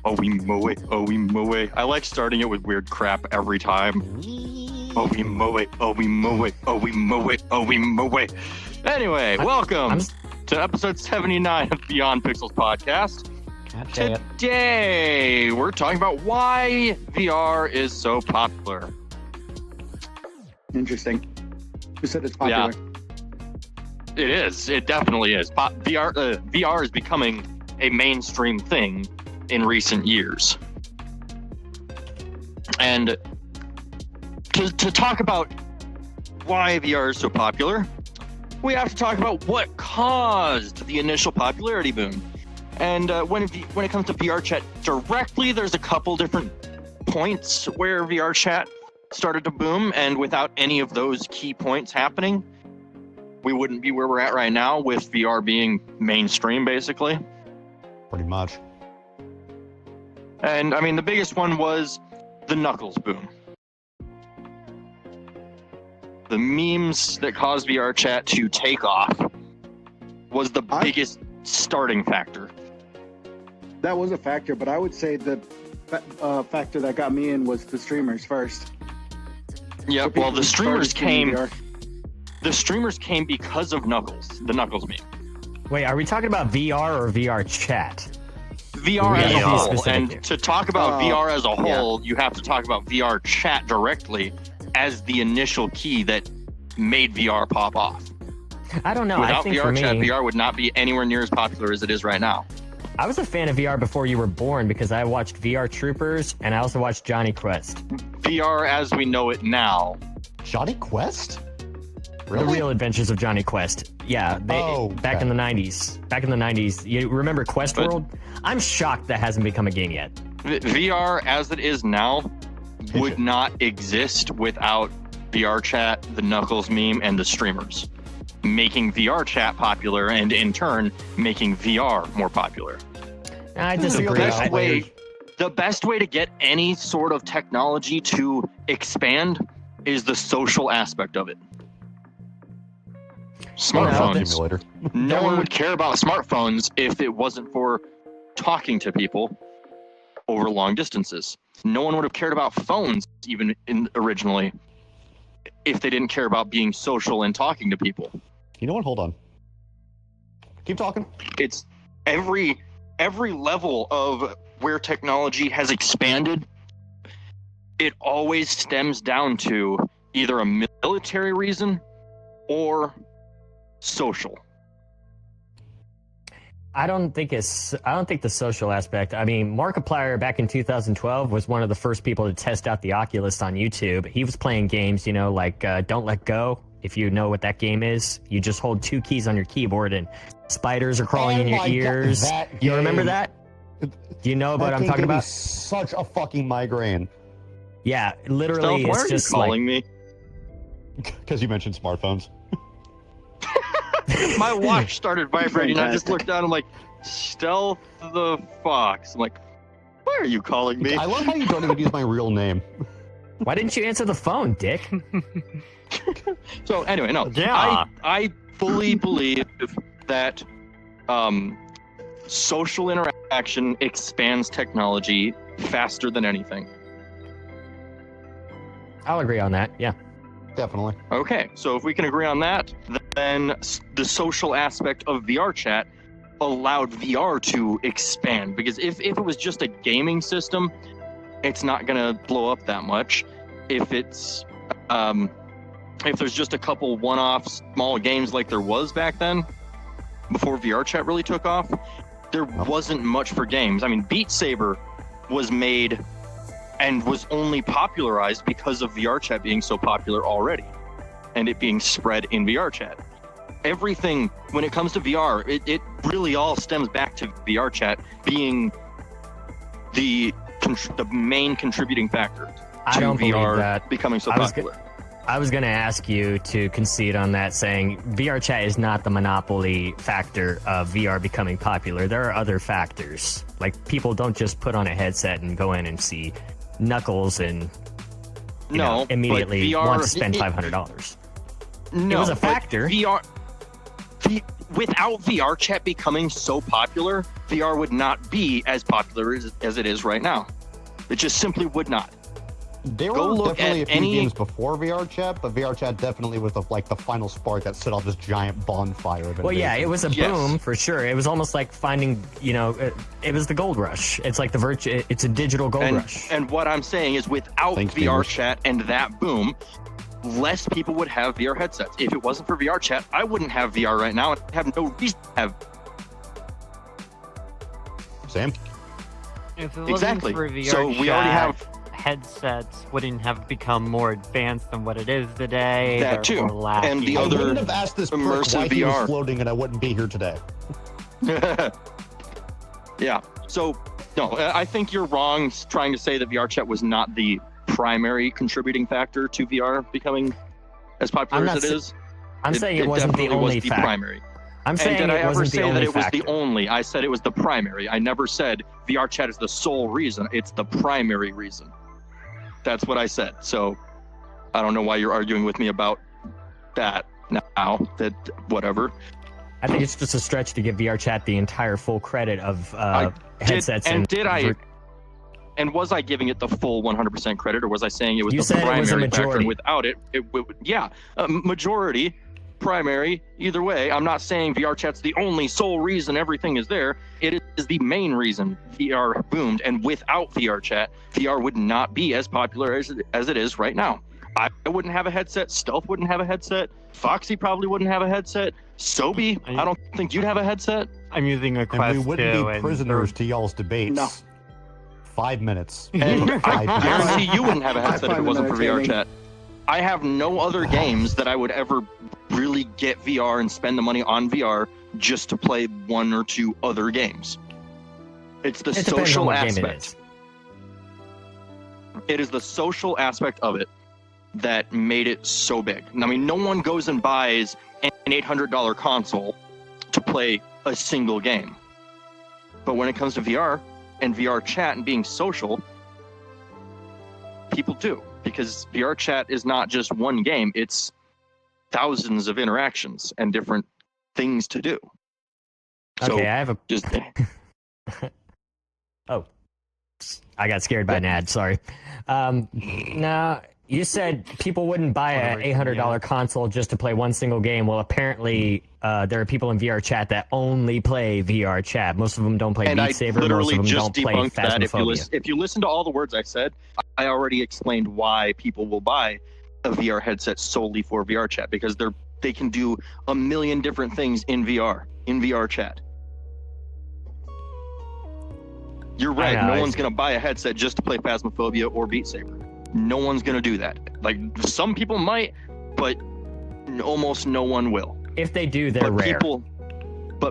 Oh, we mow it. Oh, we mow it. I like starting it with weird crap every time. Oh, we mow it. Oh, we mow it. Oh, we mow it. Oh, we mow it. Anyway, welcome to episode 79 of Beyond Pixels podcast. Today, we're talking about why VR is so popular. Interesting. Who said it's popular? Yeah, it is. It definitely is. VR is becoming a mainstream thing in recent years. And to talk about why VR is so popular, we have to talk about what caused the initial popularity boom. And when it comes to VR chat directly, there's a couple different points where VR chat started to boom, and without any of those key points happening, we wouldn't be where we're at right now with VR being mainstream, basically. Pretty much. And I mean, the biggest one was the Knuckles boom. The memes that caused VR chat to take off was the biggest starting factor. That was a factor, but I would say the factor that got me in was the streamers first. Yeah, well, the streamers came. The streamers came because of Knuckles, the Knuckles meme. Wait, are we talking about VR or VR chat? VR as a whole, specific and here. to talk about VR as a whole, you have to talk about VR chat directly as the initial key that made VR pop off. I don't know. Without I think VR for me, chat, VR would not be anywhere near as popular as it is right now. I was a fan of VR before you were born because I watched VR Troopers and I also watched Johnny Quest. VR as we know it now. Johnny Quest? The Real Adventures of Johnny Quest. Yeah, back in the 90s. Back in the 90s. You remember Quest World? I'm shocked that hasn't become a game yet. VR as it is now would not exist without VR chat, the Knuckles meme, and the streamers, making VR chat popular and in turn making VR more popular. I disagree. The best way to get any sort of technology to expand is the social aspect of it. Smartphones. No one would care about smartphones if it wasn't for talking to people over long distances. No one would have cared about phones even originally if they didn't care about being social and talking to people. You know what? Hold on. Keep talking. It's every level of where technology has expanded, it always stems down to either a military reason or social. I don't think the social aspect. I mean, Markiplier back in 2012 was one of the first people to test out the Oculus on YouTube. He was playing games, like Don't Let Go. If you know what that game is, you just hold two keys on your keyboard and spiders are crawling in your ears. You remember that? Do you know what I'm talking about? Such a fucking migraine. Yeah, literally. Stealth, why it's are just you calling me? Because you mentioned smartphones. My watch started vibrating. I just looked down. I'm like, Stealth the Fox. I'm like, why are you calling me? I love how you don't even use my real name. Why didn't you answer the phone, Dick? So anyway, no. Yeah. I fully believe that social interaction expands technology faster than anything. I'll agree on that. Yeah. Definitely. Okay, so if we can agree on that, then the social aspect of VR chat allowed VR to expand. Because if it was just a gaming system, it's not going to blow up that much. If it's if there's just a couple one-off small games like there was back then, before VR chat really took off, there wasn't much for games. I mean, Beat Saber was made and was only popularized because of VR chat being so popular already and it being spread in VR chat. Everything, when it comes to VR, it really all stems back to VR chat being the main contributing factor I don't to VR believe that. becoming so popular. I was going to ask you to concede on that, saying VR chat is not the monopoly factor of VR becoming popular. There are other factors. Like, people don't just put on a headset and go in and see Knuckles and immediately VR, want to spend $500. No, it was a factor. without VR chat becoming so popular, VR would not be as popular as it is right now. It just simply would not. There Go were look definitely a at few any- games before VR chat, but VR chat definitely was the final spark that set off this giant bonfire of Well, yeah, it was a Yes. boom for sure. It was almost like finding, it was the gold rush. It's like it's a digital gold rush. And what I'm saying is, without Thanks, VR gamers. chat and that boom, less people would have VR headsets. If it wasn't for VR chat, I wouldn't have VR right now. I have no reason to have. Sam? If it wasn't Exactly. for VR So we already chat, have headsets wouldn't have become more advanced than what it is today. That They're too. more And the laggy. I other wouldn't have asked this prick immersive why he was VR. floating and I wouldn't be here today. Yeah. So, no, I think you're wrong trying to say that VR chat was not the primary contributing factor to VR becoming as popular I'm not as it sa- is. I'm saying it wasn't the definitely only was the factor. primary. I'm saying And did I it ever wasn't the say that only it was factor. the only? I said it was the primary. I never said VR chat is the sole reason. It's the primary reason. That's what I said. So I don't know why you're arguing with me about that now. That whatever. I think it's just a stretch to give VR chat the entire full credit of headsets. And was I giving it the full 100% credit, or was I saying it was You the said it was a primary factor? majority. And without it, majority, primary, either way. I'm not saying VR chat's the only sole reason everything is there. It is the main reason VR boomed, and without VR chat, VR would not be as popular as it is right now. I wouldn't have a headset. Stealth wouldn't have a headset. Foxy probably wouldn't have a headset. Sobe, I don't think you'd have a headset. I'm using a And Quest we wouldn't 2 be prisoners to y'all's debates. No. 5 minutes. And I 5 minutes. guarantee you wouldn't have a I headset if it find it wasn't for VR entertaining. chat. I have no other games that I would ever really get VR and spend the money on VR just to play one or two other games. It's the It depends on social what game it aspect. is. It is the social aspect of it that made it so big. I mean, no one goes and buys an $800 console to play a single game. But when it comes to VR and VR chat and being social, people do. Because VR chat is not just one game, it's thousands of interactions and different things to do. So Okay, I have a. just Oh, I got scared by an ad. Sorry. No, you said people wouldn't buy a $800 console just to play one single game. Well, apparently, there are people in VR chat that only play VR chat. Most of them don't play and I Beat Saber. Most literally of them just don't play debunked that. Phasmophobia. If you listen to all the words I said, I already explained why people will buy a VR headset solely for VR chat, because they can do a million different things in VR chat. You're right. know, No it's- one's gonna buy a headset just to play Phasmophobia or Beat Saber. No one's gonna do that. Like, some people might, but almost no one will. If they do, they're But rare.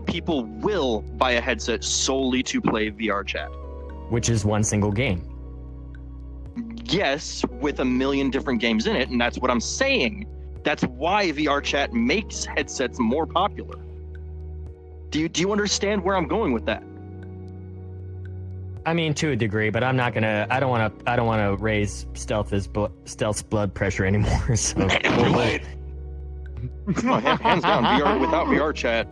people will buy a headset solely to play VR chat. Which is one single game. Yes, with a million different games in it, and that's what I'm saying. That's why VR chat makes headsets more popular. Do you understand where I'm going with that? I mean, to a degree, but I'm not gonna. I don't want to raise Stealth's blood pressure anymore. So No, hands down, VR without VR chat,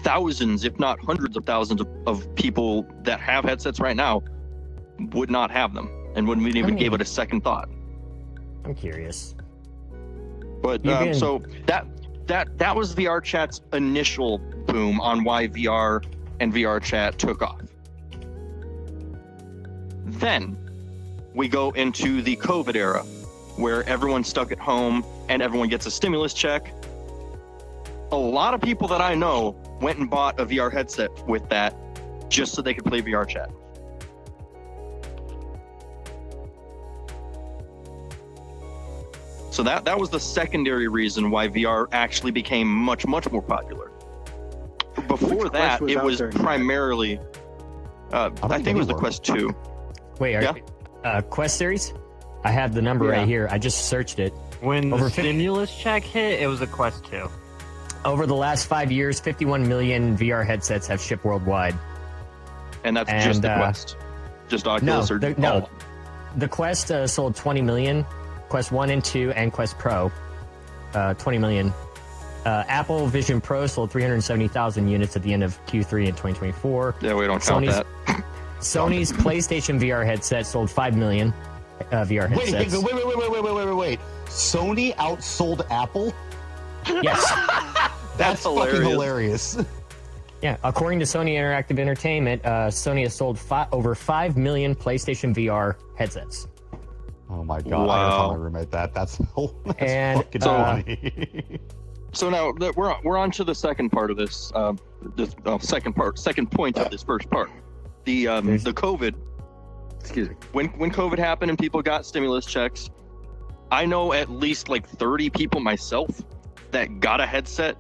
thousands, if not hundreds of thousands of people that have headsets right now would not have them and wouldn't even give it a second thought. I'm curious. But You can- so that was VR chat's initial boom on why VR and VR chat took off. Then we go into the COVID era, where everyone's stuck at home and everyone gets a stimulus check. A lot of people that I know went and bought a VR headset with that just so they could play VR chat. So that was the secondary reason why VR actually became much more popular. Before Which that, Quest was it out was there? primarily, I think it was the anymore. Quest 2. Wait, Quest series? I have the number Yeah. right here. I just searched it. When Over the 50 stimulus check hit, it was a Quest 2. Over the last 5 years, 51 million VR headsets have shipped worldwide. And that's And, just the Quest. Just Oculus or no. The Quest sold 20 million. Quest 1 and 2 and Quest Pro, 20 million Apple Vision Pro sold 370,000 units at the end of Q3 in 2024. Yeah, we don't count Sony's- that. Sony's PlayStation VR headset sold 5 million VR Wait, headsets. wait. Sony outsold Apple? Yes. That's fucking hilarious. hilarious. Yeah. According to Sony Interactive Entertainment, Sony has sold over 5 million PlayStation VR headsets. Oh my god, I gotta Wow. tell my roommate that. That's And, fucking so- funny. So now that we're on to the second part of this. Second point of this first part. The COVID. Excuse me. When COVID happened and people got stimulus checks, I know at least like 30 people myself that got a headset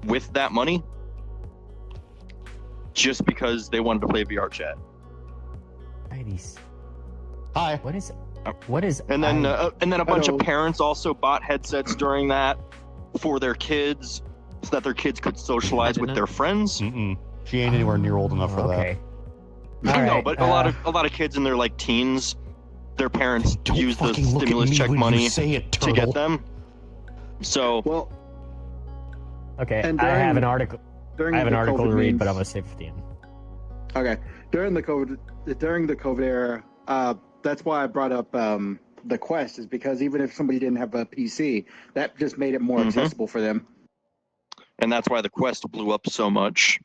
with that money just because they wanted to play VR chat. Hi. What is? And then a bunch Hello. of parents also bought headsets during that for their kids so that their kids could socialize with Imagine their friends. Mm-mm. She ain't anywhere near old enough for Okay. I All know, right, but a lot of kids in their like teens, their parents that. Don't use the fucking look at stimulus me check when money you say it, to turtle. get them. So Well, Okay. And I have during- an article. during I have an the article COVID to read, memes- but I'm gonna save it for the end. Okay, during the COVID era, that's why I brought up the Quest, is because even if somebody didn't have a PC, that just made it more Mhm. accessible for them. and that's why the Quest blew up so much,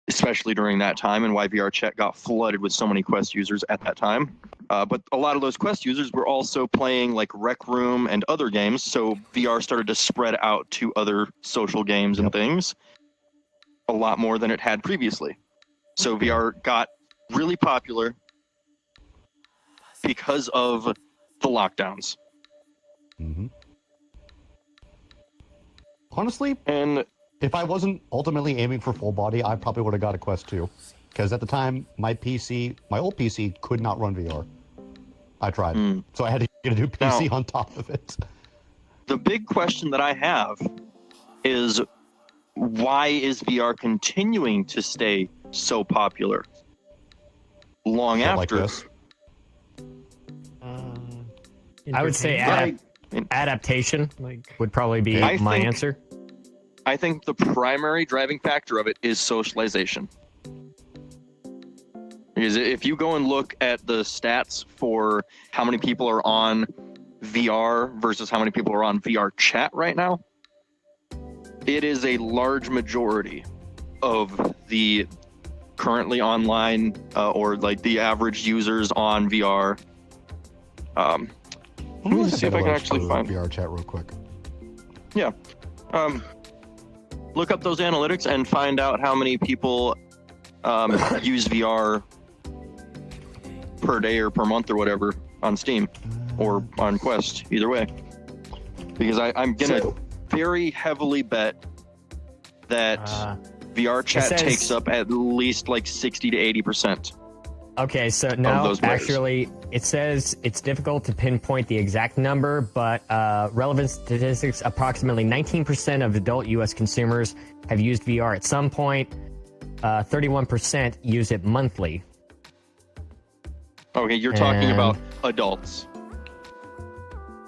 especially during that time, and why VR Chat got flooded with so many Quest users at that time. But a lot of those Quest users were also playing like Rec Room and other games, so VR started to spread out to other social games and Yep. things a lot more than it had previously. So VR got really popular because of the lockdowns. Mm-hmm. Honestly, And if I wasn't ultimately aiming for full body, I probably would have got a Quest 2. Because at the time, my old PC could not run VR. I tried. Mm. So I had to get a new PC Now- on top of it. the big question that I have is, why is VR continuing to stay so popular long Shit like after? this. I would say entertainment. adaptation like would probably be I my think- answer. I think the primary driving factor of it is socialization. Because if you go and look at the stats for how many people are on VR versus how many people are on VR chat right now, it is a large majority of the currently online or like the average users on VR. Let me Let me see if I can actually find- VR chat real quick. Look up those analytics and find out how many people use VR per day or per month or whatever on Steam or on Quest, either way. Because I'm gonna So- very heavily bet that VR chat says- takes up at least like 60 to 80%. Okay, so no, those players. actually, it says it's difficult to pinpoint the exact number, but relevant statistics, approximately 19% of adult U.S. consumers have used VR at some point. 31% use it monthly. Okay, you're talking And- about adults.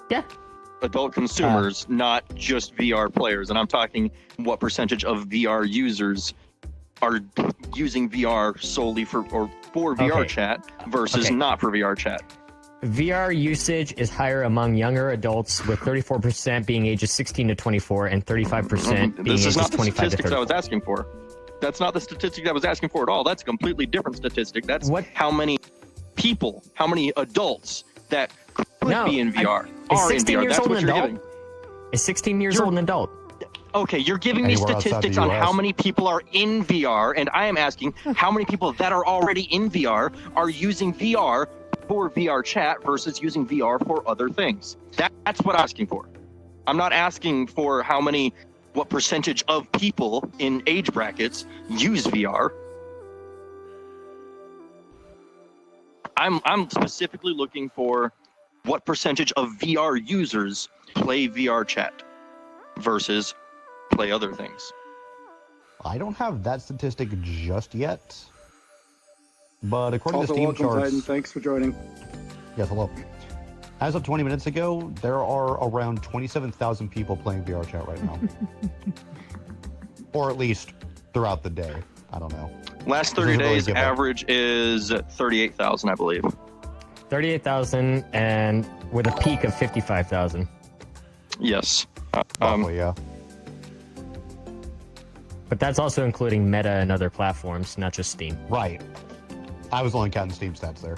Yeah. Adult consumers, not just VR players. And I'm talking what percentage of VR users are using VR solely for VR Okay. chat versus Okay. not for VR chat. VR usage is higher among younger adults, with 34% being ages 16 to 24 and 35% being This is ages not the 25 to statistics I 34. was asking for. That's not the statistic I was asking for at all. That's a completely different statistic. That's What? how many people, how many adults that could No, be in VR is are in 16 VR. years That's old what an you're adult? giving. Is 16 years You're- old an adult? Okay, you're giving me Anywhere outside statistics the on US. how many people are in VR, and I am asking how many people that are already in VR are using VR for VR chat versus using VR for other things. That's what I'm asking for. I'm not asking for what percentage of people in age brackets use VR. I'm specifically looking for what percentage of VR users play VR chat versus play other things. I don't have that statistic just yet. But according Also, to Steam welcome, charts... Titan. Thanks for joining. Yes, hello. As of 20 minutes ago, there are around 27,000 people playing VR chat right now. Or at least throughout the day. I don't know. Last This 30 doesn't really days give a- average is 38,000, I believe. 38,000 and with a peak of 55,000. Yes. Roughly, yeah. But that's also including Meta and other platforms, not just Steam. Right. I was only counting Steam stats there.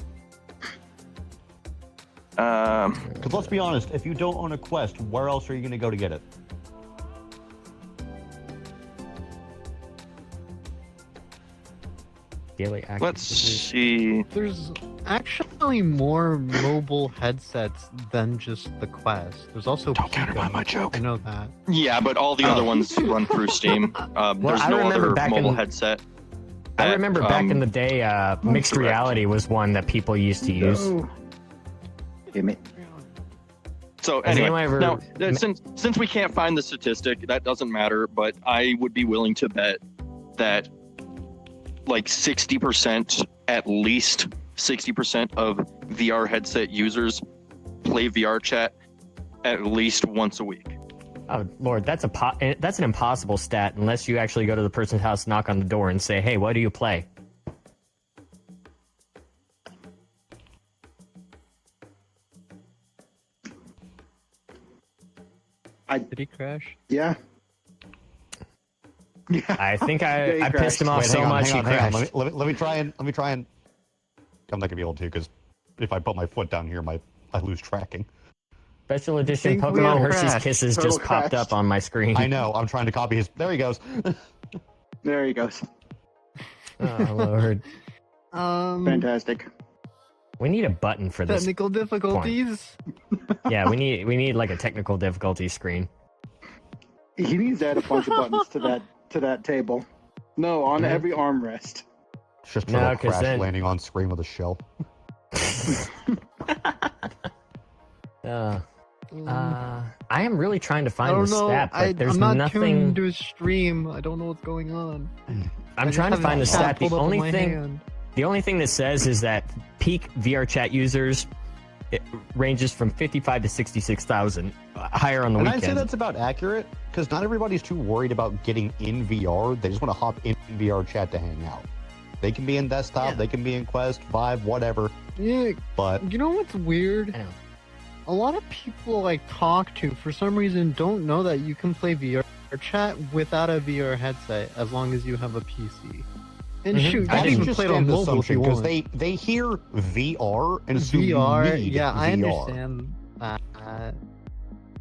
Because let's be honest, if you don't own a Quest, where else are you going to go to get it? Daily active Let's users. see. There's actually more mobile headsets than just the Quest. There's also Don't Pico. countermine my joke. I know that. Yeah, but all the other ones run through Steam. There's I no remember other back mobile in- headset. I that, remember back in the day, mixed correct. reality was one that people used to use. No. Damn it. So Has anyway, anyone ever- now since we can't find the statistic, that doesn't matter. But I would be willing to bet that like 60%, at least 60% of VR headset users play VR chat at least once a week. Oh Lord, that's an impossible stat unless you actually go to the person's house, knock on the door, and say, "Hey, what do you play?" Did he crash? Yeah. Yeah. I think Yeah, he I pissed him crashed. off Wait, so hang on, much hang on, he hang on. crashed. Let me try and. I'm not gonna be able to because if I put my foot down here, I lose tracking. Special edition think we Pokemon all Hershey's crashed. Kisses Total just popped crashed. up on my screen. I know. I'm trying to copy his. There he goes. There he goes. Oh Lord, Fantastic. we need a button for this. Technical difficulties. Yeah, we need like a technical difficulty screen. He needs to add a bunch of buttons to that table. No, on Mhm. every armrest. It's just No, turtle 'cause crash then- landing on screen with a shell. I am really trying to I find don't the know. stat, but there's I'm not nothing. tuned to his stream. I don't know what's going on. I'm trying to find the stat. The only thing. The only thing that says is that peak VR chat users it ranges from 55 to 66,000, higher on the And I'd say weekend. that's about accurate because not everybody's too worried about getting in VR. They just want to hop in VR chat to hang out. They can be in desktop, Yeah. they can be in Quest, Vive, whatever. Yeah, But you know what's weird? I know. A lot of people I talk to, for some reason, don't know that you can play VR chat without a VR headset as long as you have a PC. And Mhm. shoot, I you can didn't even just play it on mobile if you because want. they hear VR and assume you VR, need yeah, I VR. understand that.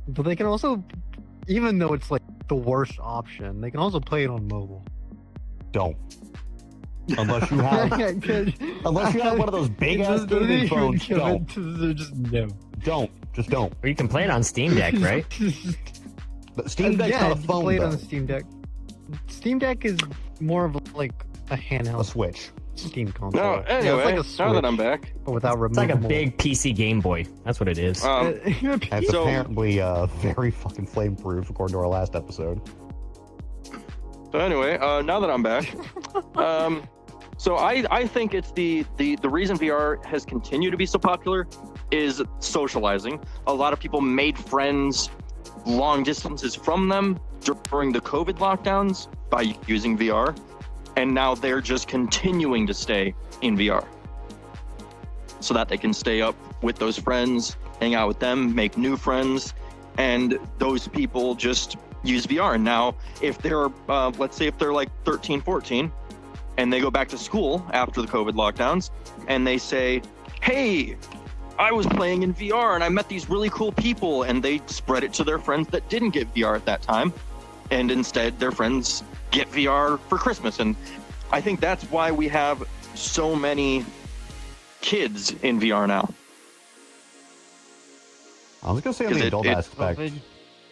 But they can also, even though it's like the worst option, they can also play it on mobile. Don't. Unless you have unless you have one of those big ass gaming phones, don't. Just no. Don't. Just don't. Or you can play it on Steam Deck, right? But Steam Deck's yeah, not a you can phone play it though. on the Steam Deck. Steam Deck is more of like a A handheld Switch. Steam console. No, Yeah, it's anyway, like a now that Switch, I'm back, but without It's like a removable. big PC Game Boy. That's what it is. That's So- apparently very fucking flame proof according to our last episode. So anyway, now that I'm back, so I think it's the reason VR has continued to be so popular is socializing. A lot of people made friends long distances from them during the COVID lockdowns by using VR, and now they're just continuing to stay in VR so that they can stay up with those friends, hang out with them, make new friends, and those people just use VR. Now, if they're, let's say if they're like 13, 14, and they go back to school after the COVID lockdowns, and they say, hey, I was playing in VR and I met these really cool people, and they spread it to their friends that didn't get VR at that time, and instead their friends get VR for Christmas. And I think that's why we have so many kids in VR now. I was gonna say on Is the it- adult it- aspect.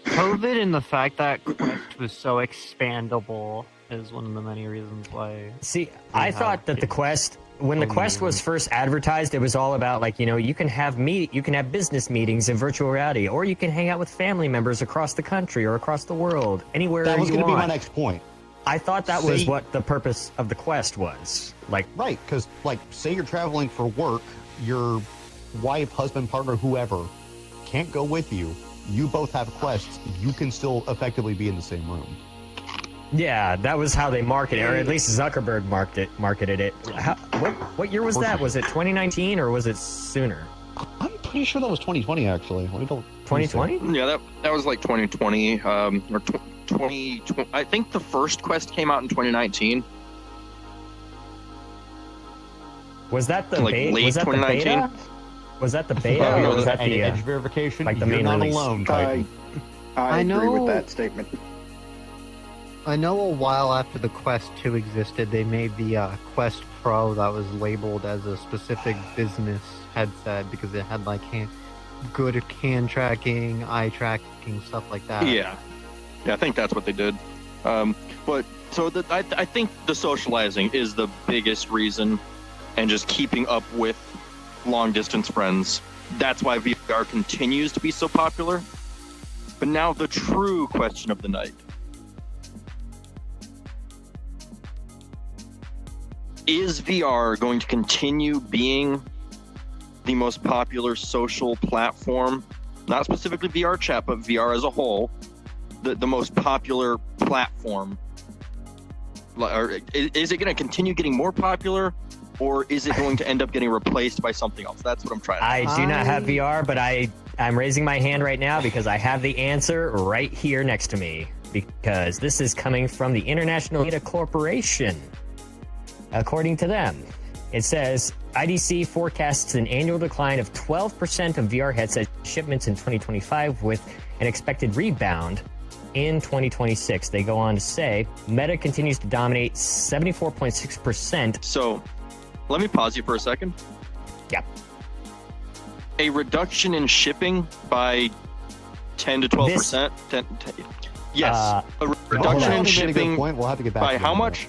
COVID and the fact that Quest was so expandable is one of the many reasons why. See, I thought that the Quest, when the Quest was first advertised, it was all about like, you know, you can have business meetings in virtual reality, or you can hang out with family members across the country or across the world, anywhere That was you gonna be my want. next point. I thought that was See- what the purpose of the Quest was. Like, Right, because like say you're traveling for work, your wife, husband, partner, whoever can't go with you, you both have quests, you can still effectively be in the same room. Yeah, that was how they marketed it, or at least Zuckerberg marketed it. What year was that? Was it 2019 or was it sooner? I'm pretty sure that was 2020, actually. Let me go. 2020? Yeah, that was like 2020 or 2020. I think the first quest came out in 2019. Was that the Like beta? late Was that the 2019? beta? Was that the beta, or was that Any the edge verification? like the You're main not release? alone, Titan. I I agree with know- that statement. I know a while after the Quest 2 existed, they made the Quest Pro that was labeled as a specific business headset because it had like good hand tracking, eye tracking, stuff like that. Yeah, I think that's what they did. But so I think the socializing is the biggest reason, and just keeping up with long distance friends. That's why VR continues to be so popular. But now the true question of the night. Is VR going to continue being the most popular social platform? Not specifically VR chat, but VR as a whole. The most popular platform. Or is it going to continue getting more popular, or is it going to end up getting replaced by something else? That's what I'm trying to I do not have VR, but I'm raising my hand right now because I have the answer right here next to me. Because this is coming from the International Data Corporation. According to them, it says IDC forecasts an annual decline of 12% of VR headset shipments in 2025 with an expected rebound in 2026. They go on to say Meta continues to dominate 74.6%. So, let me pause you for a second. Yep. A reduction in shipping by 10 to 12%. Yes. Uh, A Hold reduction on, in you made a good shipping point. We'll have to get back by to how that. much?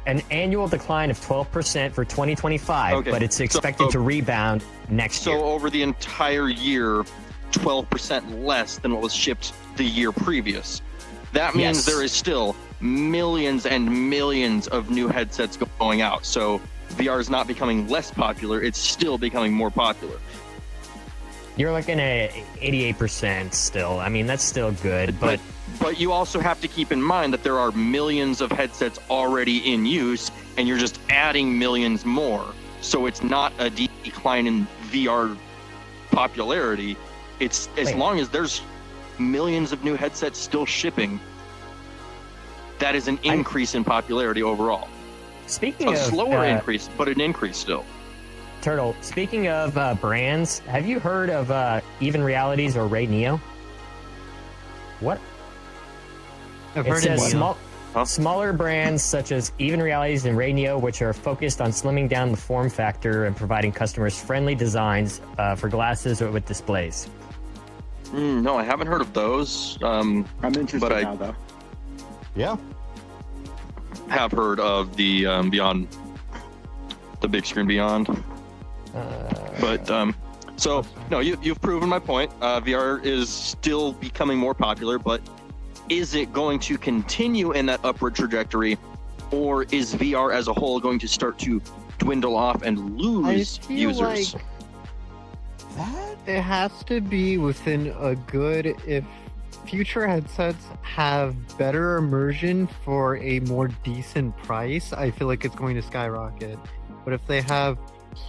An annual decline of 12% for 2025, Okay, but it's expected to rebound next year. So over the entire year, 12% less than what was shipped the year previous. That means Yes. there is still millions and millions of new headsets going out. So VR is not becoming less popular, it's still becoming more popular. You're looking at 88% still. I mean, that's still good, but But you also have to keep in mind that there are millions of headsets already in use, and you're just adding millions more. So it's not a decline in VR popularity. It's as Wait. long as there's millions of new headsets still shipping, that is an increase in popularity overall. speaking A of slower increase, but an increase still. Turtle, speaking of brands, have you heard of Even Realities or Ray Neo? What? I've It heard says it. smaller brands such as Even Realities and Ray Neo, which are focused on slimming down the form factor and providing customers friendly designs for glasses or with displays. No, I haven't heard of those. I'm interested But I- now, though. Yeah. Have heard of the Beyond, the big screen Beyond. But so no, you've proven my point. VR is still becoming more popular, but is it going to continue in that upward trajectory, or is VR as a whole going to start to dwindle off and lose I feel users? like it has to be within a good. If future headsets have better immersion for a more decent price, I feel like it's going to skyrocket. But if they have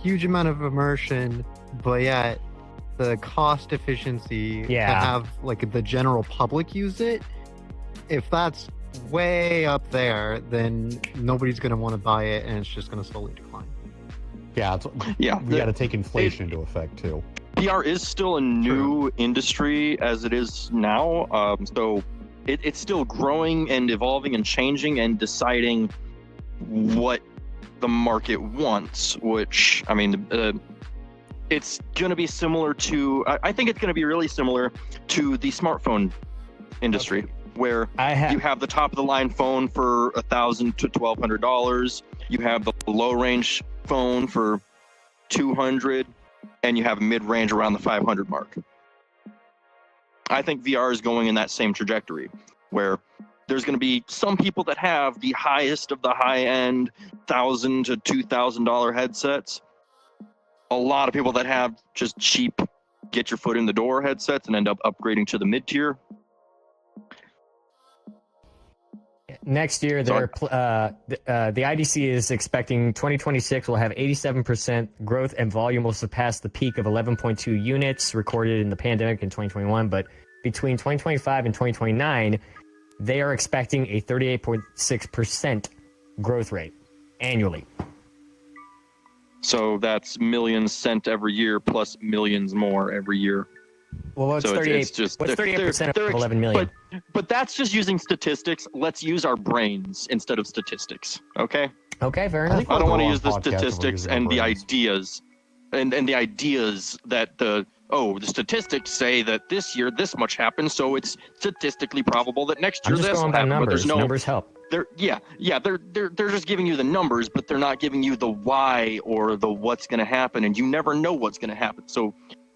huge amount of immersion, but yet the cost efficiency Yeah. to have like the general public use it, if that's way up there, then nobody's going to want to buy it, and it's just going to slowly decline. Yeah. Yeah, We got to take inflation into effect, too. VR is still a new industry as it is now. So it's still growing and evolving and changing and deciding what the market wants, which, I mean, it's going to be similar to, I think it's going to be really similar to the smartphone industry, where you have the top of the line phone for $1,000 to $1,200. You have the low range phone for $200, and you have mid-range around the 500 mark. I think VR is going in that same trajectory, where there's going to be some people that have the highest of the high-end $1,000 to $2,000 headsets. A lot of people that have just cheap get your foot in the door headsets and end up upgrading to the mid tier. Next year, the IDC is expecting 2026 will have 87% growth and volume will surpass the peak of 11.2 units recorded in the pandemic in 2021. But between 2025 and 2029, they are expecting a 38.6% growth rate annually. So that's millions sent every year plus millions more every year. Well, what's So 38? it's just What's 38% they're of 11 million? But that's just using statistics. Let's use our brains instead of statistics. Okay. Okay, fair I enough. think I don't want to We'll use the go on podcasts where we're statistics using our and the brains. ideas, and the ideas that the statistics say that this year this much happened, so it's statistically probable that next year I'm just this will going by happen. But numbers. there's no Numbers help. they're just giving you the numbers, but they're not giving you the why or the what's going to happen, and you never know what's going to happen. So,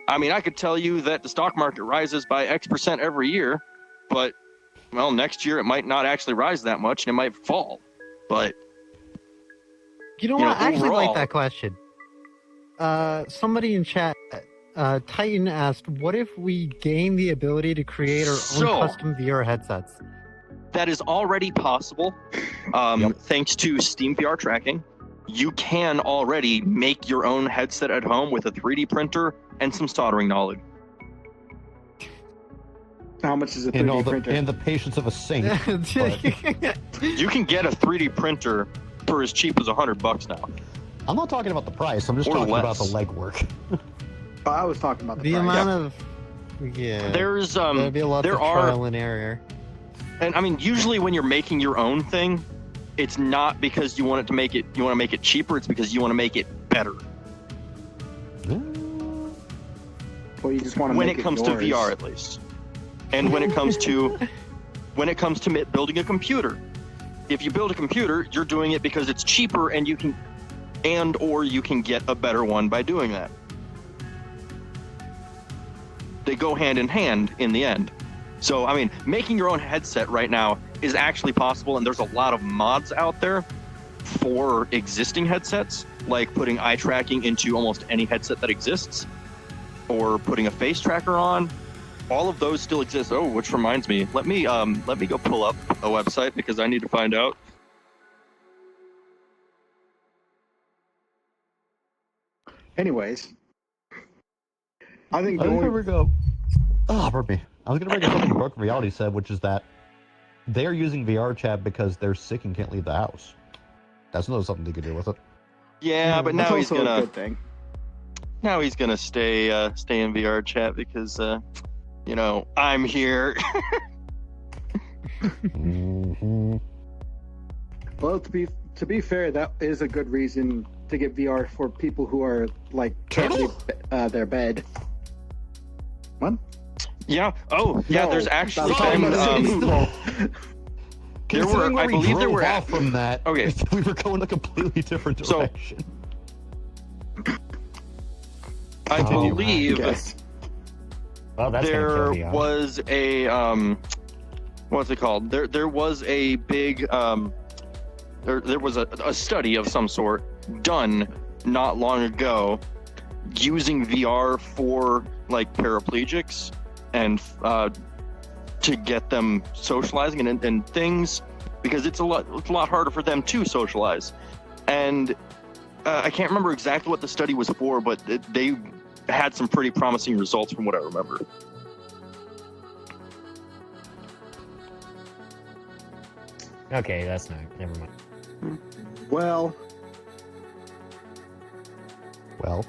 I mean, I could tell you that the stock market rises by X% every year, but well, next year it might not actually rise that much, and it might fall. But You know You what? know, I actually overall- like that question. Somebody in chat, Titan asked, "What if we gain the ability to create our So- own custom VR headsets?" that is already possible, thanks to Steam VR tracking. You can already make your own headset at home with a 3D printer and some soldering knowledge. How much is a And 3D printer? and the patience of a saint. You can get a 3D printer for as cheap as $100 now. I'm not talking about the price. I'm just Or talking about the less. legwork. Oh, I was talking about the price. amount of There's there'd be a lot there of are- trial and error. and I mean, usually when you're making your own thing, it's not because you want to make it cheaper. It's because you want to make it better. Well, you just want to When make it comes to yours. VR, at least, and when it comes to building a computer, if you build a computer, you're doing it because it's cheaper, and you can get a better one by doing that. They go hand in hand in the end. So, I mean, making your own headset right now is actually possible, and there's a lot of mods out there for existing headsets, like putting eye tracking into almost any headset that exists, or putting a face tracker on. All of those still exist. Oh, which reminds me, let me go pull up a website because I need to find out. Anyways, I think I think going we go. Oh, pardon me. I was going to bring up something Broken Reality said, which is that they're using VR chat because they're sick and can't leave the house. That's another something they could do with it. Yeah, but that's now he's also a gonna good thing. stay in VR chat because I'm here. Mhm. Well, to be fair, that is a good reason to get VR for people who are like can't leave their bed. What? Yeah. Oh, yeah. No, there's actually that's been, not what there were, Considering where I we believe there drove were, off from that. Okay. We were going a completely different So- direction. I Oh, believe Yes. Well, that's there gonna kill VR. was a what's it called? There was a big there was a study of some sort done not long ago using VR for like paraplegics and to get them socializing and things, because it's a lot harder for them to socialize. And I can't remember exactly what the study was for, but they had some pretty promising results from what I remember. Okay, that's not. Never mind. Well, Well,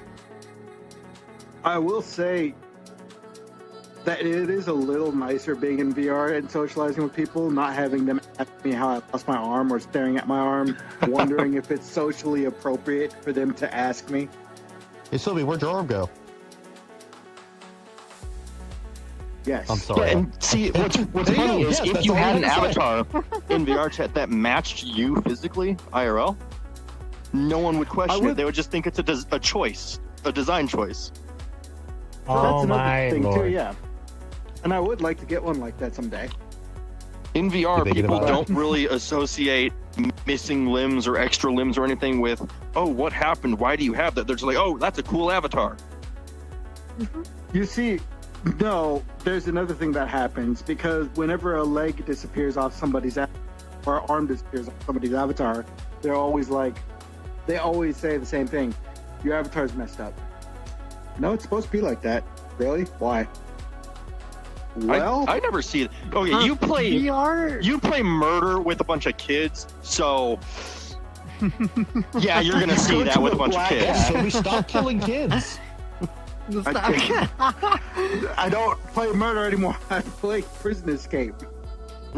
I will say that it is a little nicer being in VR and socializing with people, not having them ask me how I lost my arm or staring at my arm, wondering if it's socially appropriate for them to ask me. hey Sylvie, where'd your arm go? Yes. I'm sorry. Yeah, and see, what's There you funny go. is Yes, if that's you all I had an had to say. avatar in VR chat that matched you physically, IRL, no one would question would- it. They would just think it's a choice, a design choice. So Oh that's another my thing lord. too, yeah. And I would like to get one like that someday. In VR, You're thinking people about don't really associate missing limbs or extra limbs or anything with, oh, what happened? Why do you have that? They're just like, oh, that's a cool avatar. You see, no, there's another thing that happens because whenever a leg disappears off somebody's or an arm disappears off somebody's avatar, they always say the same thing. Your avatar's messed up. No, it's supposed to be like that. Really? Why? Well, I never see it. Okay, you play VR. you play murder with a bunch of kids, so yeah, you're gonna see that with a bunch of black kids. So we stop killing kids. I don't play murder anymore. I play Prison Escape.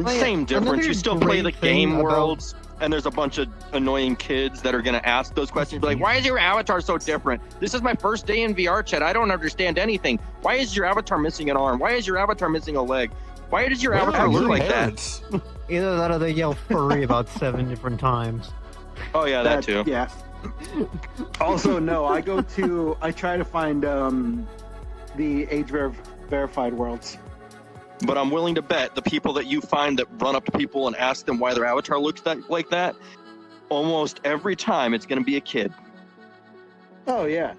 Same difference. Another You still play the great thing game about- worlds, and there's a bunch of annoying kids that are going to ask those questions. Be like, why is your avatar so different? This is my first day in VR chat. I don't understand anything. Why is your avatar missing an arm? Why is your avatar missing a leg? Why does your Where avatar are look your like parents? Either that or they yell furry about 7 different times. that? Oh, yeah, that too. Yeah. Also, no, I try to find the age verified worlds. But I'm willing to bet the people that you find that run up to people and ask them why their avatar looks like that, almost every time it's going to be a kid. Oh, yeah.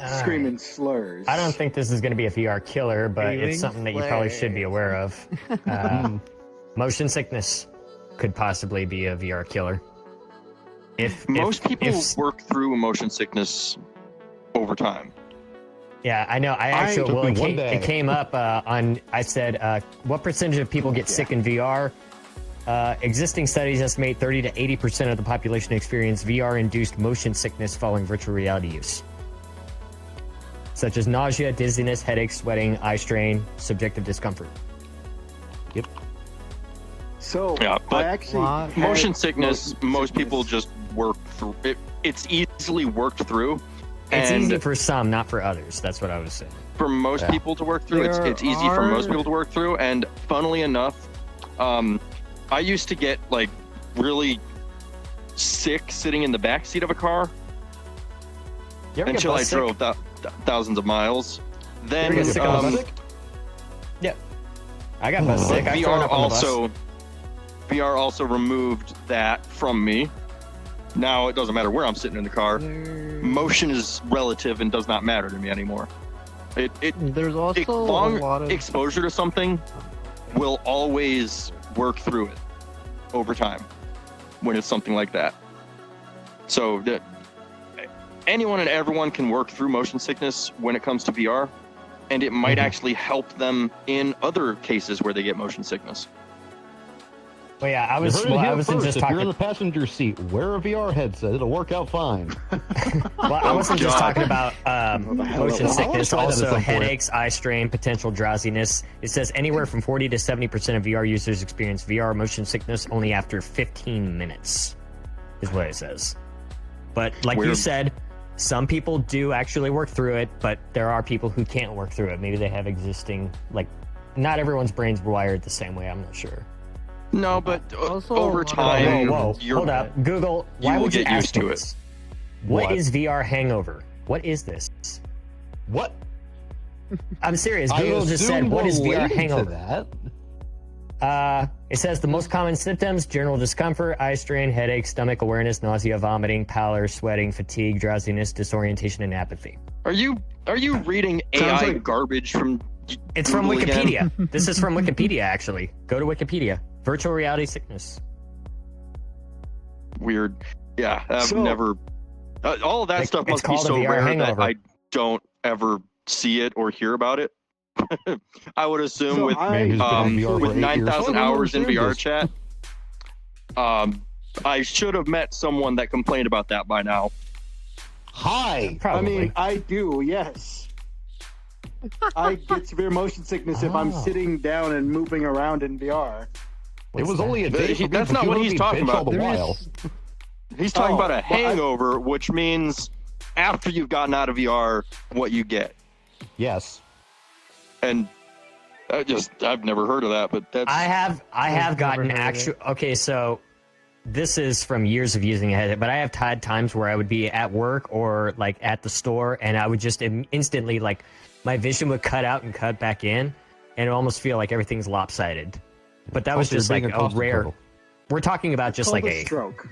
All Screaming slurs. I don't think this is going to be a VR killer, but Screaming it's something that you probably should be aware of. Motion sickness could possibly be a VR killer. Most people if- work through motion sickness over time. Yeah, I know. I actually, took well, me it one came, day. it came up on, I said, what percentage of people get sick in VR? Existing studies estimate 30 to 80% of the population experience VR-induced motion sickness following virtual reality use, such as nausea, dizziness, headaches, sweating, eye strain, subjective discomfort. So, Yeah, but I actually What? had Motion sickness, most people sickness. just work through it. It's easily worked through. It's and easy for some, not for others. That's what I was saying. for most Yeah. people to work through. It's There easy for most are- people to work through. And funnily enough, I used to get like really sick sitting in the back seat of a car You ever get until I bus sick? drove thousands of miles. Then You ever get sick on a bus? I got bus sick. I thrown VR up on the bus. VR also removed that from me. Now it doesn't matter where I'm sitting in the car. Motion is relative and does not matter to me anymore. There's also a Long lot of exposure to something will always work through it over time when it's something like that. So that anyone and everyone can work through motion sickness when it comes to VR, and it might actually help them in other cases where they get motion sickness. Well, yeah, I You was. heard it Well, I here wasn't first. just If you're in talking. the passenger seat, wear a VR headset. It'll work out fine. Well, I wasn't just God. talking about motion I sickness, wanna try that at also some point. headaches, eye strain, potential drowsiness. It says anywhere from 40 to 70% of VR users experience VR motion sickness only after 15 minutes, is what it says. But like you Weird. said, some people do actually work through it, but there are people who can't work through it. Maybe they have existing, like, not everyone's brain's wired the same way. I'm not sure. No, but Also, over a lot of- time, Whoa, you're- hold up. Google, you why will would you get ask used to me it. this? What What? is VR hangover? What is this? What? I'm serious. I Google just said, assume what is VR related to hangover? that. It says the most common symptoms: general discomfort, eye strain, headache, stomach awareness, nausea, vomiting, pallor, sweating, fatigue, drowsiness, disorientation, and apathy. Are you reading Sounds AI like- garbage from? It's from Google again? Wikipedia. This is from Wikipedia, actually. Go to Wikipedia. Virtual reality sickness. Weird. Yeah, I've So- never. All of that It's stuff must be called a so VR rare hangover. that I don't ever see it or hear about it. I would assume So with Man who's been on VR with for 8 years. 9,000 I don't hours in understand VR this. chat, I should have met someone that complained about that by now. Hi. Probably. I mean, I do, yes. I get severe motion sickness if I'm Oh. sitting down and moving around in VR. It was only a day. for me, That's but not you what let he's me talking bitch about. all the There while. is- He's talking Oh, about a well, I- hangover, which means after you've gotten out of VR, what you get. Yes. And I've never heard of that, but that's I have I've gotten never heard of actual. Okay, so this is from years of using it, but I have had times where I would be at work or like at the store, and I would just instantly, like, my vision would cut out and cut back in, and it almost feel like everything's lopsided. But that was Also, just you're like being a constant rare. turtle. We're talking about just Called like a a. stroke.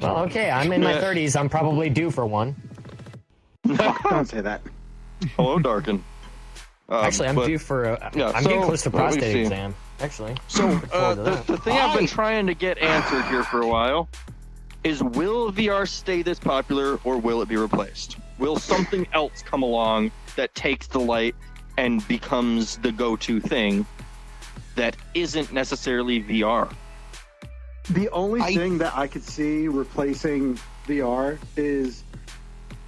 Well, okay, I'm in my 30s. I'm probably due for one. Don't say that. Hello, Darkin. Actually, I'm but- due for yeah, I'm so, getting close to let me prostate see. exam. Actually, So Look forward to that. the thing I've been trying to get answered here for a while is: will VR stay this popular, or will it be replaced? Will something else come along that takes the light and becomes the go-to thing that isn't necessarily VR? The only I- thing that I could see replacing VR is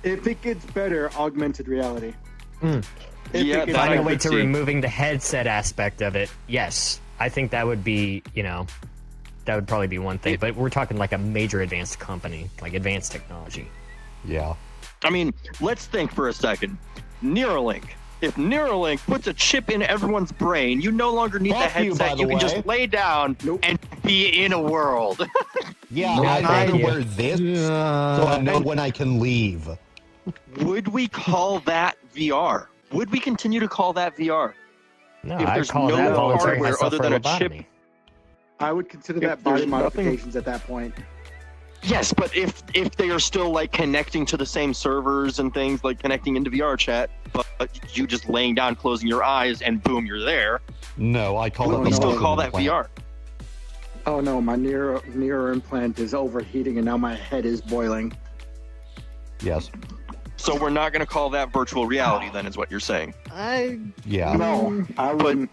if it gets better, augmented reality. Mm. If Yeah, it gets that I Finding a could way to see. removing the headset aspect of it. Yes, I think that would be, that would probably be one thing. But we're talking like a major advanced company, like advanced technology. Yeah. I mean, let's think for a second. Neuralink. If Neuralink puts a chip in everyone's brain, you no longer need the Fuck you, by headset. the You can way. just lay down Nope. and be in a world. Yeah, No, I'd thank rather you. wear this so I know when I can leave. Would we call that VR? Would we continue to call that VR? No, If I'd there's call no that voluntary hardware myself other for than a chip- lobotomy. I would consider If that body there's nothing- modifications at that point. Yes, but if they are still like connecting to the same servers and things, like connecting into VR chat, but you just laying down, closing your eyes, and boom, you're there. No, I call Would that we the still muscle call that implant. VR? Oh no, my neuro implant is overheating and now my head is boiling. Yes. So we're not going to call that virtual reality, then, is what you're saying. Yeah. No, I wouldn't.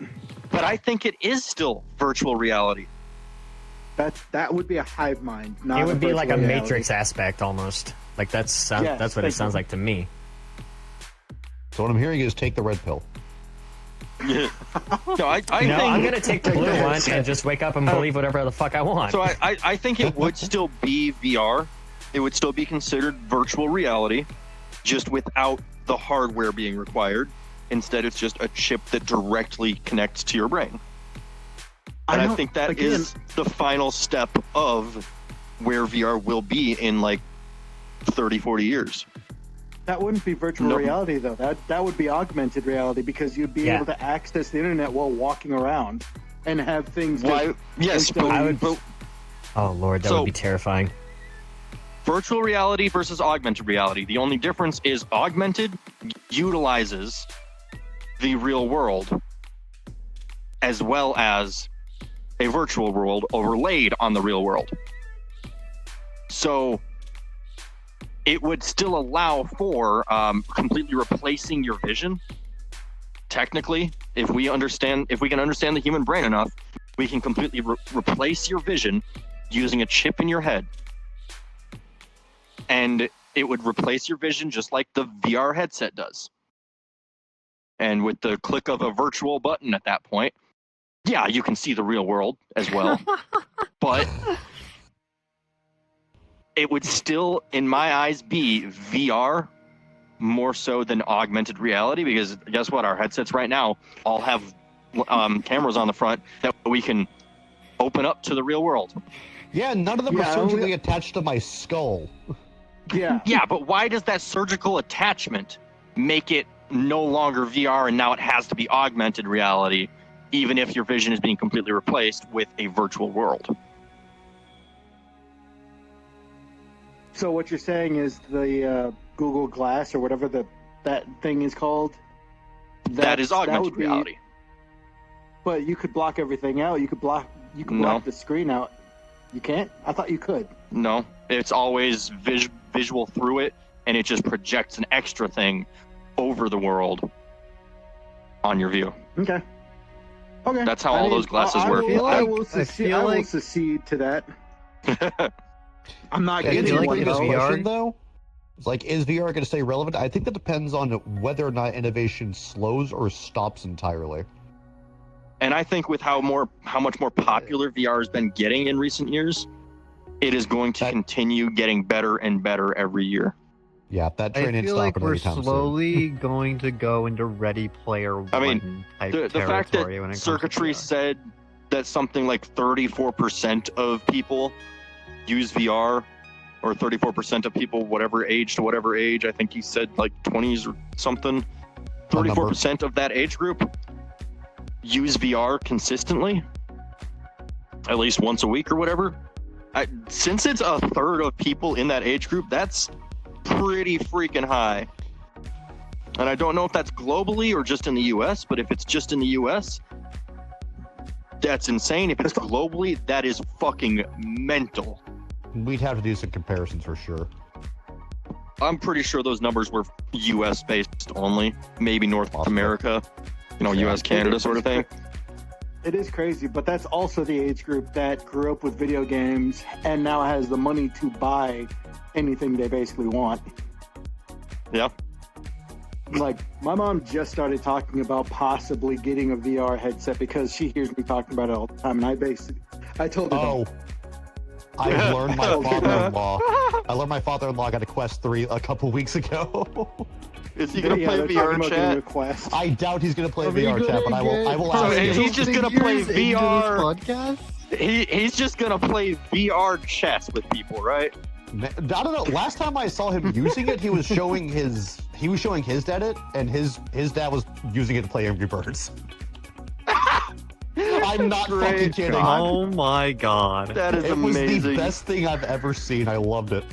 But I think it is still virtual reality. That would be a hive mind. Not It would be like a virtual reality. Matrix aspect almost. Like Yes, that's what it thank sounds you. like to me. So what I'm hearing is take the red pill. No, I No, think I'm gonna take the blue one and just wake up and believe whatever the fuck I want. So I think it would still be VR. It would still be considered virtual reality, just without the hardware being required. Instead, it's just a chip that directly connects to your brain. And I don't- think that again, is the final step of where VR will be in like 30, 40 years. That wouldn't be virtual No. reality though. That would be augmented reality because you'd be Yeah. able to access the internet while walking around and have things. Why? Yes, instantly- but, I would- but Oh lord, that So- would be terrifying. virtual reality versus augmented reality. The only difference is augmented utilizes the real world as well as a virtual world overlaid on the real world. So it would still allow for completely replacing your vision. Technically, if we can understand the human brain enough, we can completely replace your vision using a chip in your head. And it would replace your vision just like the VR headset does. And with the click of a virtual button at that point, yeah, you can see the real world as well. But it would still, in my eyes, be VR more so than augmented reality, because guess what? Our headsets right now all have cameras on the front that we can open up to the real world. Yeah, none of them Yeah, are surgically attached to my skull. Yeah. Yeah, but why does that surgical attachment make it no longer VR and now it has to be augmented reality, even if your vision is being completely replaced with a virtual world? So what you're saying is the Google Glass or whatever that thing is called. That is augmented would be- reality. But you could block everything out. You could block No. the screen out. You can't? I thought you could. No, it's always visual through it, and it just projects an extra thing over the world on your view. Okay. Okay. That's how all those glasses work. I will I feel like- secede to that. I'm not It's getting a like one in previous though. VR question, though. It's like, is VR going to stay relevant? I think that depends on whether or not innovation slows or stops entirely. And I think with how much more popular VR has been getting in recent years, it is going to That- continue getting better and better every year. Yeah, that I train ain't feel like stopping we're anytime soon. slowly going to go into Ready Player One I mean, type The fact that territory when it comes to circuitry VR. said that something like 34% of people use VR, or 34% of people, whatever age to whatever age, I think he said like 20s or something, 34% of that age group use VR consistently, at least once a week or whatever. Since it's a third of people in that age group, that's pretty freaking high. And I don't know if that's globally or just in the US, but if it's just in the US, that's insane. If it's globally, that is fucking mental. We'd have to do some comparisons for sure. I'm pretty sure those numbers were US based only, maybe North America, US, Canada sort of thing. It is crazy, but that's also the age group that grew up with video games and now has the money to buy anything they basically want. Yeah. Like, my mom just started talking about possibly getting a VR headset because she hears me talking about it all the time, and I told her, Oh, I learned my father-in-law. I learned my father-in-law got a Quest 3 a couple weeks ago. Is he gonna yeah, play they're talking VR about chat? getting a Quest. I doubt he's gonna play Are we VR chat, but I will ask Hey, him. he's just gonna play Years into this VR. podcast? He's just gonna play VR chess with people, right? I don't know. Last time I saw him using it, he was showing his dad it, and his dad was using it to play Angry Birds. I'm not fucking kidding. Oh my god. That is It was the amazing. best thing I've ever seen. I loved it.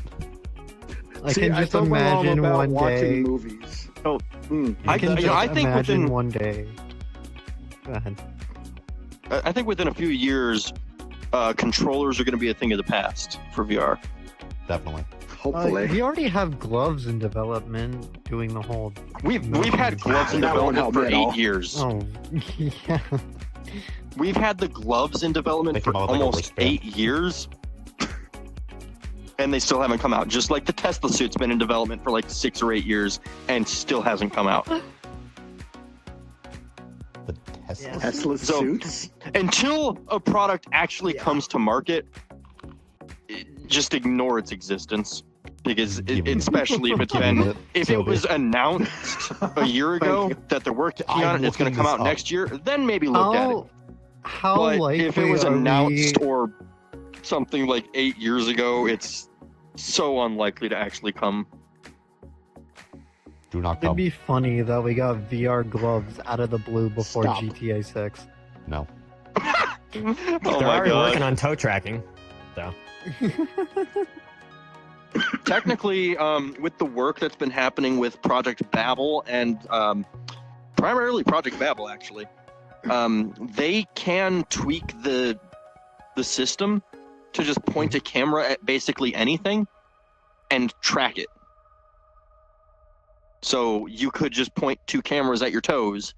I can just told my mom imagine about one watching day. movies. I can just I think imagine within one day. Go ahead. I think within a few years, controllers are going to be a thing of the past for VR. Definitely. Hopefully. We already have gloves in development doing the whole. We've had gloves in That won't development help for me at all. 8 years. Oh, yeah. We've had the gloves in development Make for them all like a almost wristband. 8 years. And they still haven't come out. Just like the Tesla suit's been in development for like 6 or 8 years and still hasn't come out. The Tesla. Tesla So- suits. Until a product actually comes to market, just ignore its existence. Because especially if it's been if it was announced a year ago that they're working on it and it's going to come out next year, then maybe look at it. How But likely if it was are announced we... or something like 8 years ago, it's so unlikely to actually come. Do not It'd come. be funny that we got VR gloves out of the blue before Stop. GTA 6. No. Oh They're my already working god! on toe tracking. So Technically, with the work that's been happening with Project Babel and primarily Project Babel, actually, they can tweak the system to just point a camera at basically anything and track it. So you could just point 2 cameras at your toes,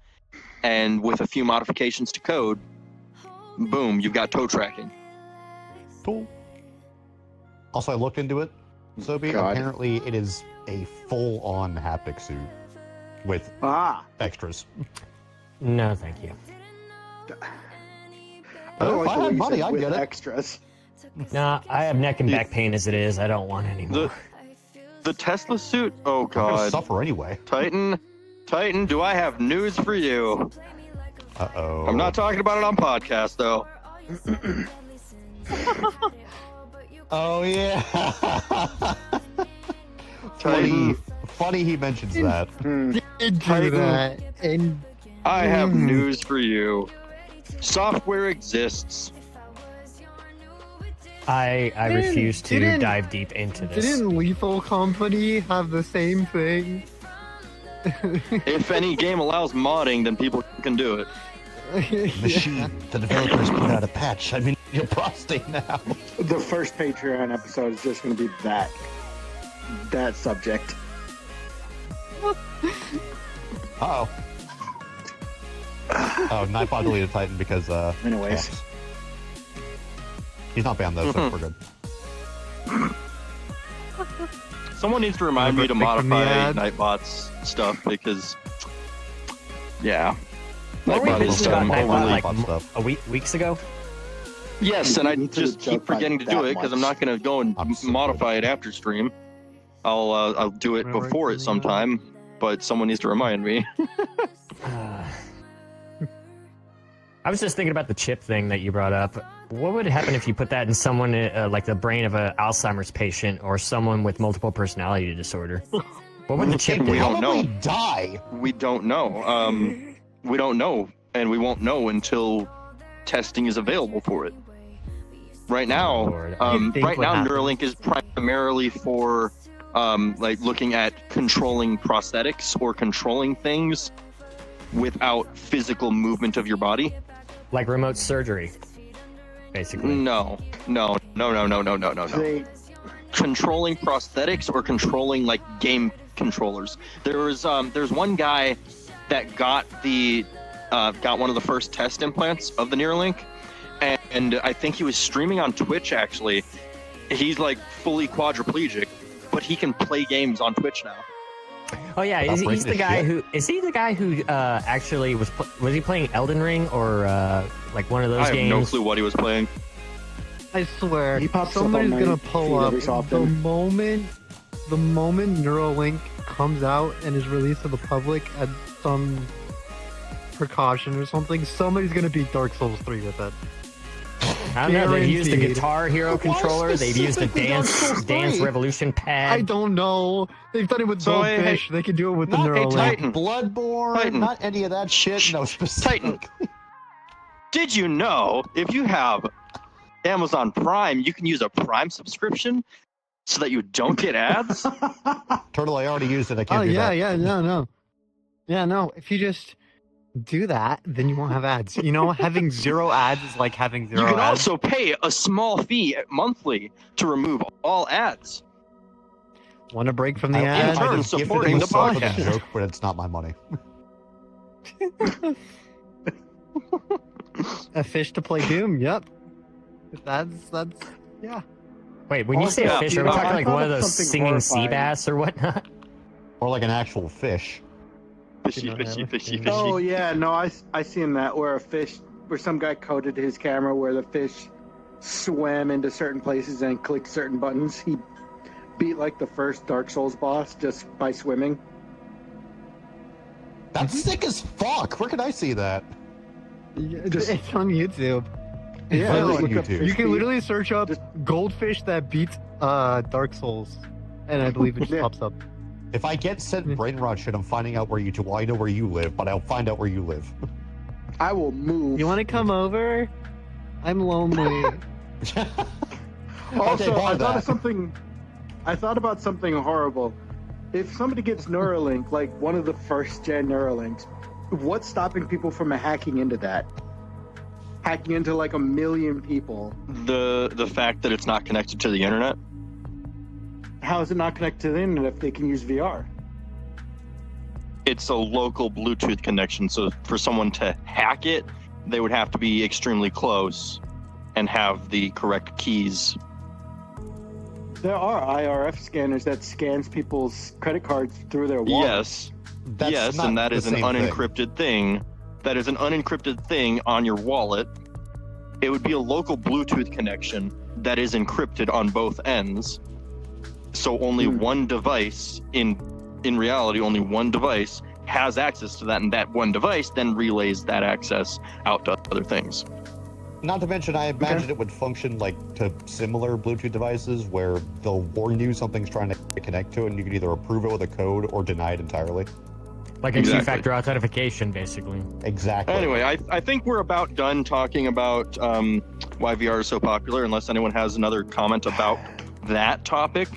and with a few modifications to code, boom, you've got toe tracking. Cool. Also, I looked into it. Sophie, God. apparently it is a full-on haptic suit with extras. no, thank you. I don't If like I the way had you money, said I'd with get it. extras. Nah, I have neck and back pain as it is. I don't want any more. The Tesla suit? Oh I'm gonna god. suffer anyway. Titan, do I have news for you? Uh-oh. I'm not talking about it on podcast though. Oh, yeah. Titan, funny he mentions that. Did do Titan. that, and I have news for you. Software exists. I Didn't- refuse to didn't- dive deep into this. didn't Lethal Company have the same thing? If any game allows modding, then people can do it. Machine. The developers put out a patch. I mean, your prostate now. The first Patreon episode is just going to be that subject. Uh-oh. Oh, Nightbot deleted Titan because, Anyways. hacks. He's not banned though, so we're good. Someone needs to remind me to Remember clicking the modify ad? Nightbot's stuff because, yeah. Weren't we Nightbot is bitching about overly- Nightbot like Nightbot stuff. weeks ago? Yes, and I You just could've keep justified forgetting to do that it because I'm much. not going to go and I'm so modify it after stream. I'll do it Remember before it clicking sometime, but someone needs to remind me. I was just thinking about the chip thing that you brought up. What would happen if you put that in someone like the brain of an Alzheimer's patient or someone with multiple personality disorder? What would the chip We do? don't know. Probably die. We don't know. We don't know, and we won't know until testing is available for it. Right now, Lord. do you think right would now, happen? Neuralink is primarily for like looking at controlling prosthetics or controlling things without physical movement of your body. Like remote surgery, basically. No. They, Controlling prosthetics or controlling like game controllers. There's one guy that got one of the first test implants of the Neuralink, and I think he was streaming on Twitch. Actually, he's like fully quadriplegic, but he can play games on Twitch now. Oh yeah, Stop he's breaking the his guy shit. who is he the guy who actually was he playing Elden Ring or like one of those I have games? no clue what he was playing. I swear, He pops up on somebody's my gonna feed pull up every so the often. moment Neuralink comes out and is released to the public at some precaution or something. Somebody's gonna beat Dark Souls 3 with it. I don't know. They've used the Guaranteed. Guitar Hero But why controller. They've used the specifically Dark Souls Dance 3? Revolution pad. I don't know. They've done it with So, hey, Goldfish. They can do it with the Not Neuralink. Titan. Bloodborne, Titan. not any of that shit. No, specific. Did you know if you have Amazon Prime, you can use a Prime subscription so that you don't get ads? Turtle, I already used it. I can't Oh do yeah, that. yeah, no. If you just do that, then you won't have ads. You know, having 0 ads is like having 0 You can ads. also pay a small fee monthly to remove all ads. Want a break from the I ads? turn, just gifted supporting the myself with a podcast. joke, but it's not my money. A fish to play Doom. Yep. That's yeah. Wait, when you say Yeah, a fish, you are we know, talking I like thought one of of those something singing sea horrifying. bass or whatnot? Or like an actual fish. Fishy, know, fishy, yeah. fishy, fishy. Oh yeah, no, I seen that where some guy coded his camera where the fish swam into certain places and clicked certain buttons. He beat like the first Dark Souls boss just by swimming. That's sick as fuck. Where can I see that? Just- It's on YouTube. Yeah, Really? look up YouTube. fish You can beat. literally search up Just- goldfish that beats Dark Souls, and I believe it just Yeah. pops up. If I get sent brain rot shit, I'm finding out where you do. Well, I know where you live, but I'll find out where you live. I will move. You want to come over? I'm lonely. Also, bar I thought that. of something. I thought about something horrible. If somebody gets Neuralink, like one of the first gen Neuralinks, what's stopping people from hacking into that? Hacking into like 1 million people. The fact that it's not connected to the internet. How is it not connected to the internet if they can use VR? It's a local Bluetooth connection, so for someone to hack it, they would have to be extremely close and have the correct keys. There are IRF scanners that scans people's credit cards through their wallet. Yes, That's yes, not and that the is an same thing. unencrypted thing. That is an unencrypted thing on your wallet. It would be a local Bluetooth connection that is encrypted on both ends. So only one device, in reality, only one device has access to that, and that one device then relays that access out to other things. Not to mention, I imagine it would function like to similar Bluetooth devices where they'll warn you something's trying to connect to it, and you can either approve it with a code or deny it entirely. Like a Exactly. two-factor authentication, basically. Exactly. Anyway, I think we're about done talking about why VR is so popular, unless anyone has another comment about that topic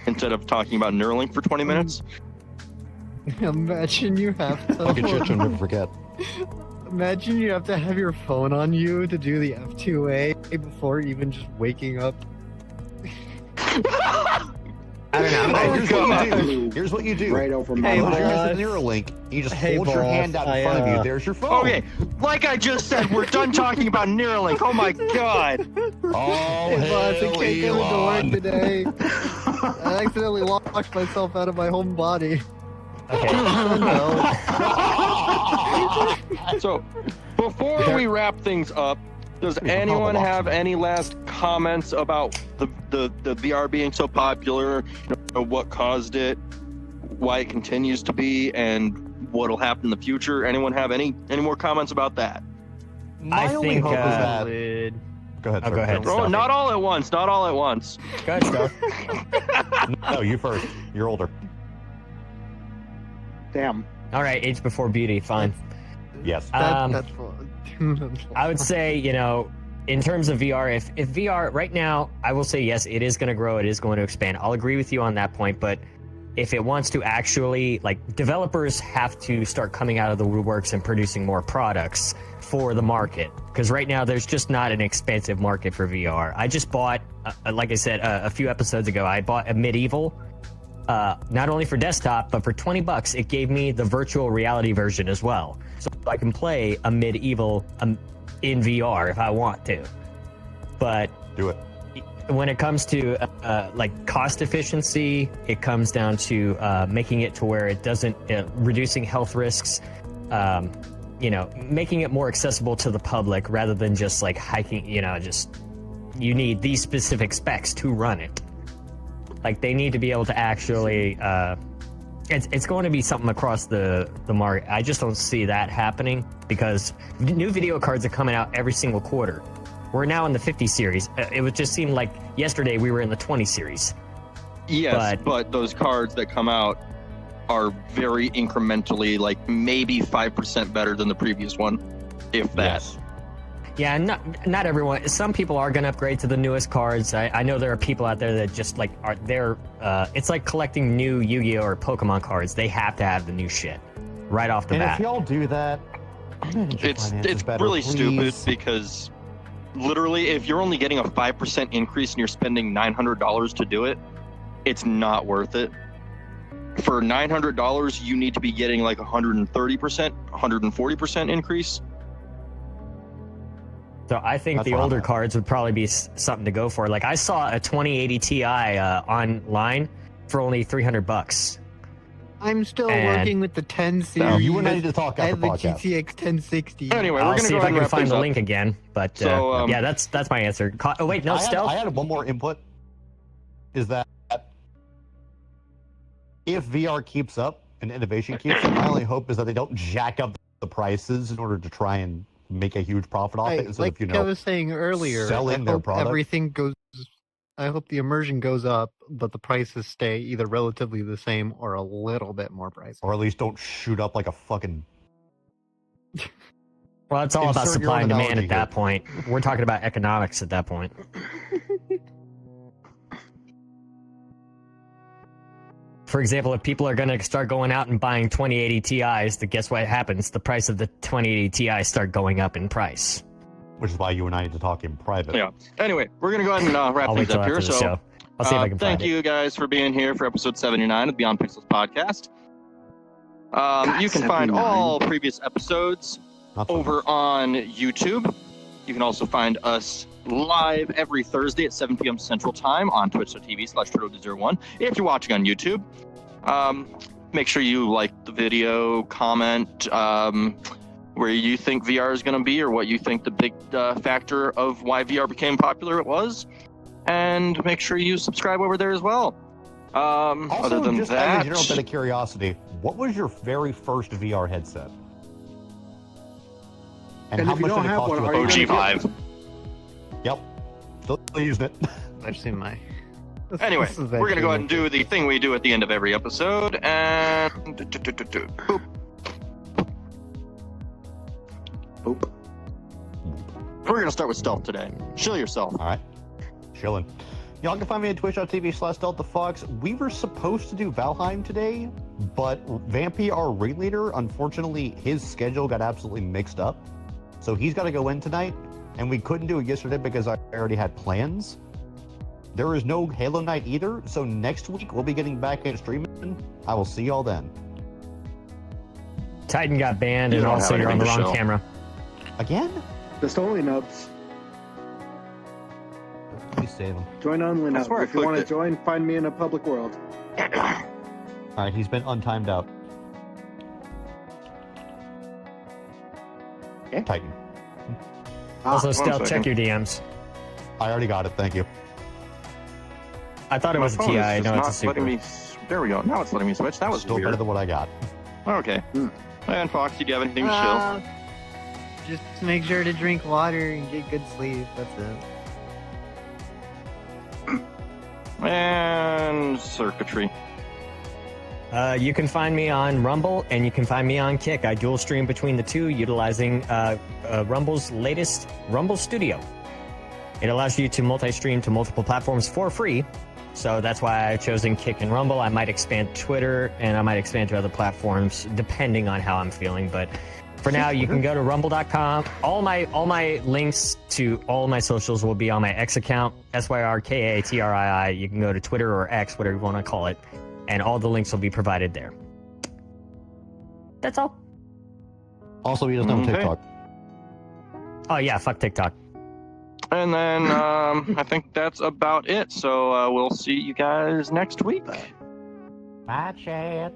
instead of talking about Neuralink for 20 minutes. Imagine you have Fucking shit, to. never forget. Imagine you have to have your phone on you to do the F2A before even just waking up. I don't know. Oh, here's what you God. do. Here's what you do. Right over my Hey, Close mouth. your eyes boss. to the Neuralink. You just Hey, hold your boss, hand out in front of you. There's your phone. Okay, like I just said, we're done talking about Neuralink. Oh my god. Oh, Hey, boss, I hell, can't go to Elon. work today. I accidentally locked myself out of my home body. Okay. Oh, So, before we wrap things up, does anyone have any last comments about the VR being so popular, what caused it, why it continues to be, and what'll happen in the future? Anyone have any more comments about that? My I only think, hope is that. Solid. Go ahead. Oh, sir. go ahead. Oh, Stop not all at once. Not all at once. Go ahead, Steph. No, you first. You're older. Damn. All right, age before beauty, fine. Yes. That's fun. I would say, in terms of VR, if VR right now, I will say yes, it is going to grow, it is going to expand. I'll agree with you on that point, but if it wants to actually, like, developers have to start coming out of the woodworks and producing more products for the market, because right now there's just not an expansive market for VR. I just bought, like I said a few episodes ago, I bought a Medieval, not only for desktop, but for $20, it gave me the virtual reality version as well, so I can play a Medieval in VR if I want to. But Do it. when it comes to like cost efficiency, it comes down to making it to where it doesn't reducing health risks, making it more accessible to the public rather than just like hiking, just you need these specific specs to run it. Like they need to be able to actually it's going to be something across the market. I just don't see that happening because new video cards are coming out every single quarter. We're now in the 50 series. It would just seem like yesterday we were in the 20 series. Yes, but those cards that come out are very incrementally, like maybe 5% better than the previous one, if that. Yes. Yeah, not everyone. Some people are going to upgrade to the newest cards. I know there are people out there that just like are there. It's like collecting new Yu-Gi-Oh or Pokemon cards. They have to have the new shit right off the And bat. if y'all do that, manage your It's finances better, really stupid please. because literally, if you're only getting a 5% increase and you're spending $900 to do it, it's not worth it. For $900, you need to be getting like 130%, 140% increase. So I think That's the what I'm older at. cards would probably be something to go for. Like I saw a 2080 Ti online for only $300. I'm still And- working with the 10 No, series. you and I need to talk I after have the podcast. GTX 1060. Anyway, we're I'll gonna see go if ahead I and can wrap find things the up. link again. But So, yeah, that's my answer. Oh wait, no, stealth. I had one more input. Is that if VR keeps up and innovation keeps up, my only hope is that they don't jack up the prices in order to try and make a huge profit off it instead Like of, I was saying earlier, selling I their hope product. everything goes. I hope the immersion goes up, but the prices stay either relatively the same or a little bit more pricey. or at least don't shoot up like a fucking. Well, it's all about Insert your supply own and demand analogy at that here. point. We're talking about economics at that point. For example, if people are going to start going out and buying 2080 Ti's, then guess what happens? The price of the 2080 Ti start going up in price. Which is why you and I need to talk in private. Yeah. Anyway, we're gonna go ahead and wrap I'll wait things till up after here. the So, show. I'll see if I can thank find you guys for being here for episode 79 of the Beyond Pixels podcast. You can find 79. all previous episodes Not so over much. on YouTube. You can also find us live every Thursday at 7 p.m. Central Time on twitch.tv/Turtle01. If you're watching on YouTube, make sure you like the video, comment where you think VR is going to be or what you think the big factor of why VR became popular it was. And make sure you subscribe over there as well. Also, Other than just that, as a general bit of curiosity, what was your very first VR headset? And how if you much don't did it have cost one, you at are the you time? OG5. Yep. Still using it. I've seen my. Anyway, This is we're going to go ahead and actually do the thing we do at the end of every episode. And boop. Boop. We're going to start with stealth today. Chill yourself. All right. Chilling. Y'all can find me at twitch.tv/DeltaFox. We were supposed to do Valheim today, but Vampy, our raid leader, unfortunately, his schedule got absolutely mixed up. So he's got to go in tonight, and we couldn't do it yesterday because I already had plans. There is no Halo Night either, so next week we'll be getting back in streaming. I will see y'all then. Titan got banned, You and don't also have you're on the anything to wrong show. camera. Again? Just only nubs. Please save him. Join only That's nubs. where I If you want to clicked it. join, find me in a public world. All right, he's been untimed out. Okay. Titan. Also, one stealth, check second. your DMs. I already got it. Thank you. I thought it My was a phone Ti. is I just know it's a not Super. letting me. There we go. Now it's letting me switch. That was Still weird. better than what I got. Okay. Hmm. And Foxy, do you have anything to Just make sure to drink water and get good sleep. That's it. chill? And circuitry. You can find me on Rumble and you can find me on Kick. I dual stream between the two, utilizing Rumble's latest Rumble Studio. It allows you to multi-stream to multiple platforms for free. So that's why I've chosen Kick and Rumble. I might expand Twitter and I might expand to other platforms depending on how I'm feeling. But for now, you can go to rumble.com. All my links to all my socials will be on my X account, SYRKATRII. You can go to Twitter or X, whatever you want to call it, and all the links will be provided there. That's all. Also, he doesn't have a Okay. TikTok. Oh yeah, fuck TikTok. And then I think that's about it. So we'll see you guys next week. Bye, Chad.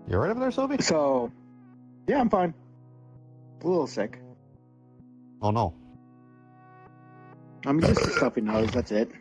You all right over there, Sophie? So, yeah, I'm fine. A little sick. Oh no. I'm just a stuffy nose. That's it.